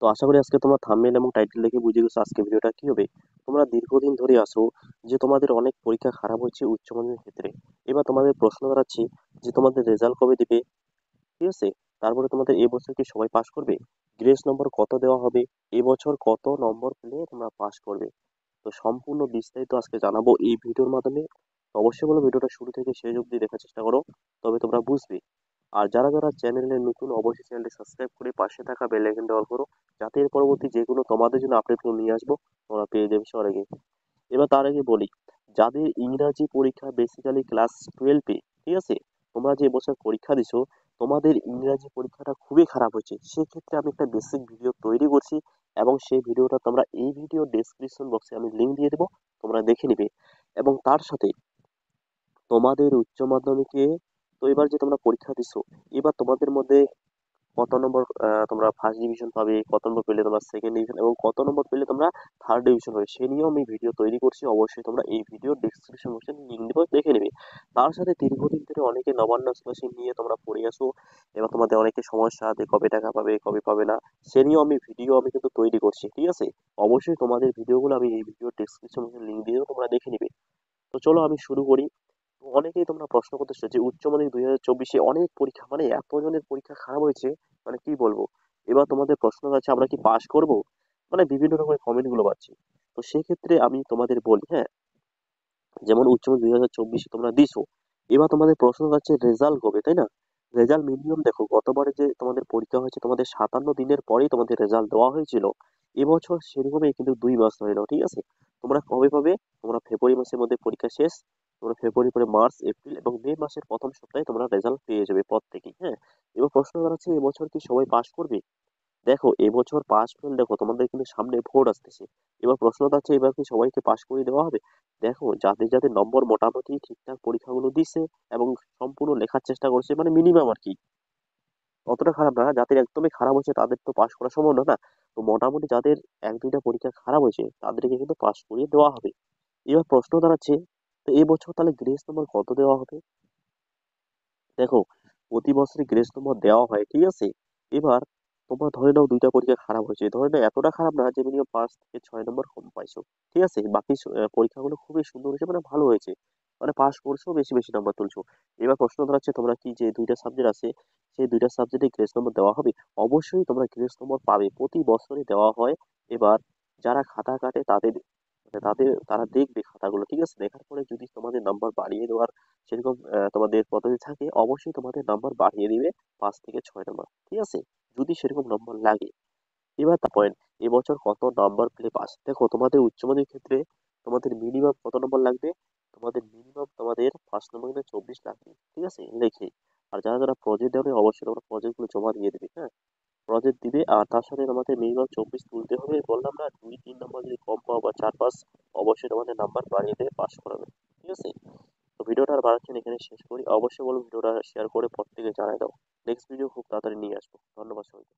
তো আশা করি আজকে তোমরা থাম্বনেল এবং টাইটেল দেখে বুঝে গেছো আজকে ভিডিওটা কি হবে। তোমরা দীর্ঘদিন ধরে আসো যে তোমাদের অনেক পরীক্ষা খারাপ হচ্ছে উচ্চ মাধ্যমিক ক্ষেত্রে। এবার তোমাদের প্রশ্ন দাঁড়াচ্ছে যে তোমাদের রেজাল্ট কবে দিবে, ঠিক আছে? তারপরে তোমাদের এবছর কি সবাই পাস করবে? গ্রেস নম্বর কত দেওয়া হবে? এবছর কত নম্বর পেলে তোমরা পাস করবে? তো সম্পূর্ণ বিস্তারিত আজকে জানাবো এই ভিডিওর মাধ্যমে। তো অবশ্যই বলো ভিডিওটা শুরু থেকে শেষ অবধি দেখার চেষ্টা করো, তবে তোমরা বুঝবে। আর যারা যারা চ্যানেলে নতুন অবশ্যই চ্যানেলটি সাবস্ক্রাইব করে পাশে থাকা বেল আইকনটা অল করো, যাতে এর পরবর্তী যে কোনো তোমাদের জন্য আপডেটগুলো নিয়ে আসবো তোমরা পেয়ে যাবে সবার আগে। এবার তার আগে বলি, যাদের ইংরাজি পরীক্ষা বেসিক্যালি ক্লাস 12-এ, ঠিক আছে, তোমরা যে এবছর পরীক্ষা দিছো, তোমাদের ইংরাজি পরীক্ষাটা খুবই খারাপ হয়েছে, সেক্ষেত্রে আমি একটা বেসিক ভিডিও তৈরি করছি এবং সেই ভিডিওটা তোমরা এই ভিডিও ডেসক্রিপশন বক্সে আমি লিঙ্ক দিয়ে দেবো, তোমরা দেখে নিবে। এবং তার সাথে তোমাদের উচ্চ মাধ্যমিকে, তো এবার যে তোমরা পরীক্ষা দিছো, এবার তোমাদের মধ্যে কত নম্বর তোমরা ফার্স্ট ডিভিশন পাবে, কত নম্বর পেলে তোমরা সেকেন্ড ডিভিশন, এবং কত নম্বর পেলে তোমরা থার্ড ডিভিশন হবে, সে নিয়েও আমি ভিডিও তৈরি করছি। অবশ্যই তোমরা এই ভিডিও ডেসক্রিপশন বক্সে লিঙ্ক দিব, দেখে নেবে। তার সাথে দীর্ঘদিন ধরে অনেকে নবান্ন স্কলারশিপ নিয়ে তোমরা পড়ে আসো, এবার তোমাদের অনেকে সমস্যা আছে কবে টাকা পাবে কবে পাবে না, সে নিয়েও আমি ভিডিও আমি কিন্তু তৈরি করছি, ঠিক আছে? অবশ্যই তোমাদের ভিডিওগুলো আমি এই ভিডিও ডেসক্রিপশন বক্সে লিঙ্ক দিয়ে দেবো, তোমরা দেখে নিবে। তো চলো আমি শুরু করি। তো অনেকেই তোমরা প্রশ্ন করতেছো যে উচ্চ মাধ্যমিক 2024-এ অনেক পরীক্ষা, মানে এত জনের পরীক্ষা খারাপ হয়েছে, মানে কি বলবো। এবার তোমাদের প্রশ্ন আছে আমরা কি পাশ করব, মানে বিভিন্ন রকমের কমেন্ট গুলো পাচ্ছি। তো সেক্ষেত্রে আমি তোমাদের বলি, হ্যাঁ, যেমন উচ্চ মাধ্যমিক 2024 তোমরা দিছো, এবার তোমাদের প্রশ্ন হচ্ছে রেজাল্ট কবে, তাই না? রেজাল্ট মিনিমাম দেখো, গতবারে যে তোমাদের পরীক্ষা হয়েছে তোমাদের 57 দিনের পরেই তোমাদের রেজাল্ট দেওয়া হয়েছিল। এবছর সেরকমই কিন্তু 2 মাস হয়ে গেল, ঠিক আছে? তোমরা কবে পাবে? তোমরা ফেব্রুয়ারি মাসের মধ্যে পরীক্ষা শেষ, তোমরা ফেব্রুয়ারি পরে মার্চ এপ্রিল এবং মে মাসের প্রথম সপ্তাহে তোমরা রেজাল্ট পেয়ে যাবে প্রত্যেকেই, হ্যাঁ। এবার প্রশ্ন হচ্ছে এবছর কি সবাই পাস করবে? দেখো এবছর পাস ফেল দেখো, তোমাদের কিন্তু সামনে ভোট আসতেছে। এবার প্রশ্নটা হচ্ছে এবার কি সবাইকে পাস করে দেওয়া হবে? দেখো যাদের যাদের নম্বর মোটামুটি ঠিকঠাক পরীক্ষাগুলো দিছে এবং সম্পূর্ণ লেখার চেষ্টা করছে, মানে মিনিমাম আর কি, অতটা খারাপ না, যাদের একদমই খারাপ হয়েছে তাদের তো পাস করা সম্ভব না, না। তো মোটামুটি যাদের এক দুইটা পরীক্ষা খারাপ হয়েছে তাদেরকে কিন্তু পাস করিয়ে দেওয়া হবে। এবার প্রশ্ন দাঁড়াচ্ছে, তো এবছর তাহলে গ্রেস নম্বর কত দেওয়া হবে? দেখো প্রতি বছরই গ্রেস নম্বর দেওয়া হয়, ঠিক আছে। এবার তোমার ধরে নাও দুইটা পরীক্ষা খারাপ হয়েছে, ধরে নাও এতটা খারাপ না যে মিনিমাম 5 থেকে 6 নম্বর কম পাইছো, ঠিক আছে, বাকি পরীক্ষাগুলো খুবই সুন্দর হয়েছে, মানে ভালো হয়েছে, মানে পাস করছো, বেশি বেশি নাম্বার তুলছো। এবার প্রশ্ন দাঁড়াচ্ছে তোমরা কি যে দুইটা সাবজেক্ট আছে সেই দুইটা সাবজেক্টে গ্রেস নম্বর দেওয়া হবে? অবশ্যই তোমরা গ্রেস নম্বর পাবে, প্রতি বছরই দেওয়া হয়। এবার যারা খাতা কাটে তাদের, মানে তারা দেখবে খাতাগুলো, ঠিক আছে, দেখার পরে যদি তোমাদের নাম্বার বাড়িয়ে দেওয়ার সেরকম তোমাদের পদ্ধতি থাকে, অবশ্যই তোমাদের নাম্বার বাড়িয়ে দিবে 5 থেকে 6 নম্বর, ঠিক আছে, যদি সেরকম নম্বর লাগে। এবার তার পয়েন্ট, এবছর কত নাম্বার পেলে পাস? দেখো তোমাদের উচ্চ মাধ্যমিক ক্ষেত্রে তোমাদের মিনিমাম কত নম্বর লাগবে? তোমাদের মিনিমাম তোমাদের ফার্স্ট নম্বর কিন্তু 24 লাগবে, ঠিক আছে, লেখে। আর যারা যারা প্রজেক্ট দেবে অবশ্যই তোমরা প্রজেক্ট গুলো জমা দিয়ে দেবে, হ্যাঁ, প্রজেক্ট দিবে। আর তার সাথে তোমাদের মিনিমাম 24 তুলতে হবে, বললাম না, 2-3 নম্বর যদি কম পাও বা 4-5, অবশ্যই তোমাদের নাম্বার বাড়িয়ে দিয়ে পাস করাবে, ঠিক আছে। তো ভিডিওটা আর বাড়াচ্ছি না, এখানে শেষ করি। অবশ্যই বলো ভিডিওটা শেয়ার করে প্রত্যেকে জানাই দাও। নেক্সট ভিডিও খুব তাড়াতাড়ি নিয়ে আসবো। ধন্যবাদ সবাইকে।